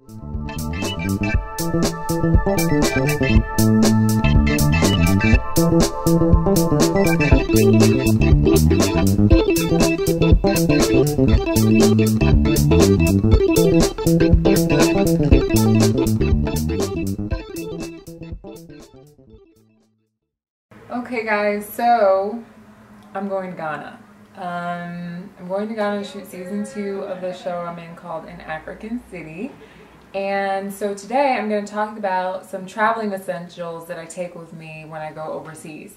Okay guys, so I'm going to Ghana. I'm going to Ghana to shoot season 2 of the show I'm in called An African City. And so today I'm going to talk about some traveling essentials that I take with me when I go overseas.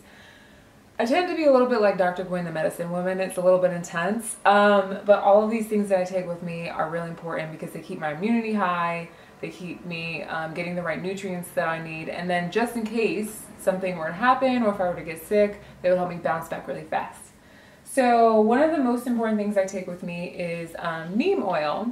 I tend to be a little bit like Dr. Gwen, the medicine woman. It's a little bit intense, but all of these things that I take with me are really important because they keep my immunity high, they keep me getting the right nutrients that I need, and then just in case something were to happen or if I were to get sick, they will help me bounce back really fast. So one of the most important things I take with me is neem oil.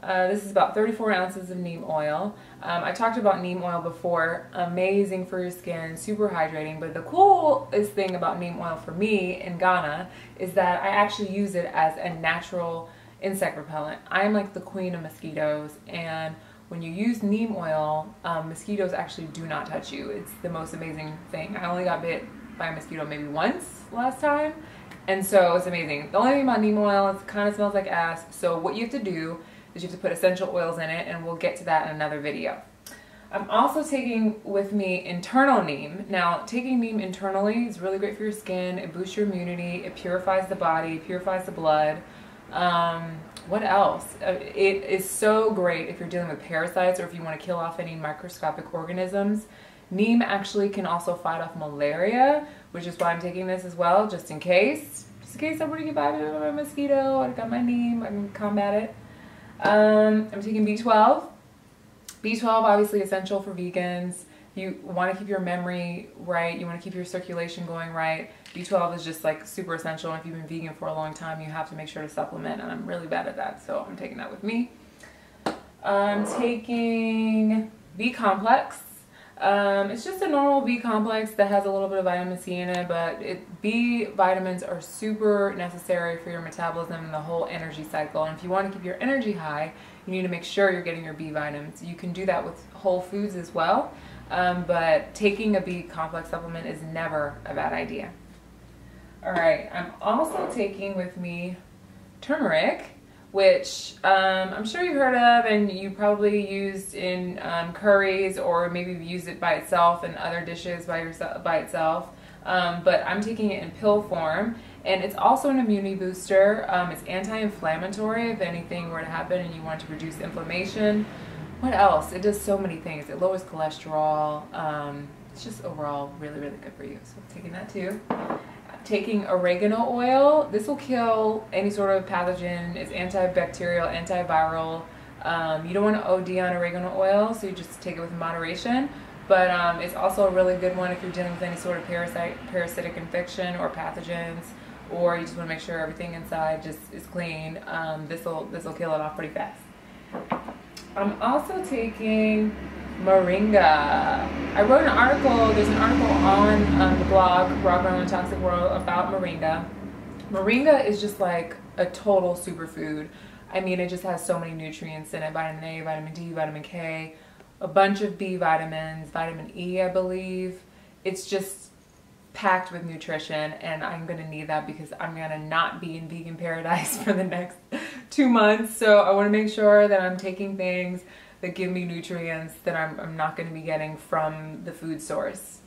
This is about 34 ounces of neem oil. I talked about neem oil before. Amazing for your skin, super hydrating. But the coolest thing about neem oil for me in Ghana is that I actually use it as a natural insect repellent. I am like the queen of mosquitoes, and when you use neem oil, mosquitoes actually do not touch you. It's the most amazing thing. I only got bit by a mosquito maybe once last time, and so it's amazing. The only thing about neem oil is it kind of smells like ass, so what you have to do is you have to put essential oils in it, and we'll get to that in another video. I'm also taking with me internal neem. Now, taking neem internally is really great for your skin. It boosts your immunity, it purifies the body, purifies the blood. What else? It is so great if you're dealing with parasites or if you want to kill off any microscopic organisms. Neem actually can also fight off malaria, which is why I'm taking this as well, just in case. Just in case I were to get bit by a mosquito, I got my neem, I can combat it. I'm taking B12. B12 obviously essential for vegans. You want to keep your memory right, you want to keep your circulation going right. B12 is just like super essential, and if you've been vegan for a long time, you have to make sure to supplement, and I'm really bad at that, so I'm taking that with me. I'm taking B-complex. It's just a normal B-complex that has a little bit of vitamin C in it, but B vitamins are super necessary for your metabolism and the whole energy cycle, and if you want to keep your energy high, you need to make sure you're getting your B vitamins. You can do that with whole foods as well, but taking a B-complex supplement is never a bad idea. Alright, I'm also taking with me turmeric, which I'm sure you've heard of and you probably used in curries, or maybe you've used it by itself in other dishes by itself. But I'm taking it in pill form, and it's also an immunity booster. It's anti-inflammatory if anything were to happen and you want to reduce inflammation. What else? It does so many things. It lowers cholesterol. It's just overall really, really good for you. So I'm taking that too. Taking oregano oil. This will kill any sort of pathogen. It's antibacterial, antiviral. You don't want to OD on oregano oil, so you just take it with moderation. But it's also a really good one if you're dealing with any sort of parasitic infection or pathogens, or you just want to make sure everything inside just is clean. This will kill it off pretty fast. I'm also taking moringa. I wrote an article, there's an article on the blog, Raw Grown Toxic World, about moringa. Moringa is just like a total superfood. I mean, it just has so many nutrients in it, vitamin A, vitamin D, vitamin K, a bunch of B vitamins, vitamin E, I believe. It's just packed with nutrition, and I'm gonna need that because I'm gonna not be in vegan paradise for the next 2 months. So I wanna make sure that I'm taking things that give me nutrients that I'm not going to be getting from the food source.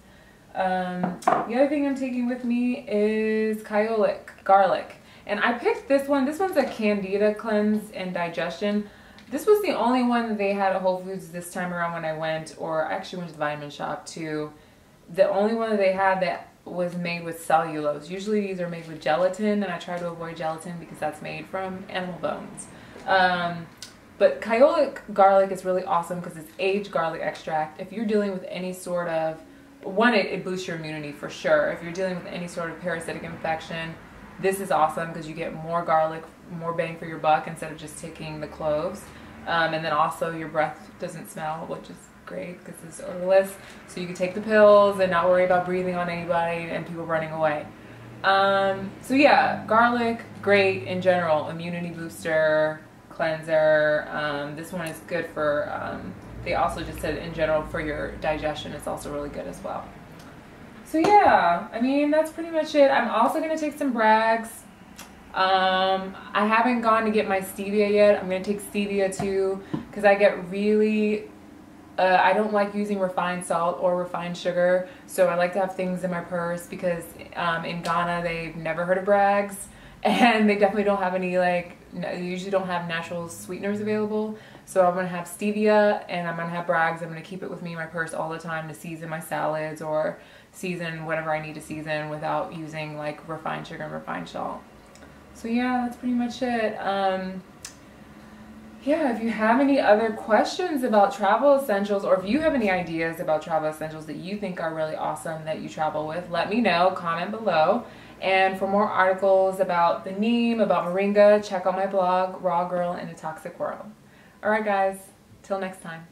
The other thing I'm taking with me is kyolic, garlic. And I picked this one. This one's a Candida cleanse and digestion. This was the only one that they had at Whole Foods this time around when I went, or I actually went to the vitamin shop too. The only one that they had that was made with cellulose. Usually these are made with gelatin, and I try to avoid gelatin because that's made from animal bones. But kyolic garlic is really awesome because it's aged garlic extract. If you're dealing with any sort of, it boosts your immunity for sure. If you're dealing with any sort of parasitic infection, this is awesome because you get more garlic, more bang for your buck instead of just taking the cloves. And then also your breath doesn't smell, which is great because it's odorless. So you can take the pills and not worry about breathing on anybody and people running away. So yeah, garlic, great in general, immunity booster, cleanser. This one is good for, they also just said in general for your digestion, it's also really good as well. So yeah, I mean, that's pretty much it. I'm also going to take some Bragg's. I haven't gone to get my stevia yet. I'm going to take stevia too, because I get really, I don't like using refined salt or refined sugar, so I like to have things in my purse, because in Ghana they've never heard of Bragg's, and they definitely don't have any, like, they usually don't have natural sweeteners available. So I'm going to have stevia, and I'm going to have Bragg's. I'm going to keep it with me in my purse all the time to season my salads or season whatever I need to season without using like refined sugar and refined salt. So yeah, that's pretty much it. Yeah, if you have any other questions about travel essentials, or if you have any ideas about travel essentials that you think are really awesome that you travel with, let me know, comment below. And for more articles about the neem, about moringa, check out my blog, Raw Girl in a Toxic World. Alright guys, till next time.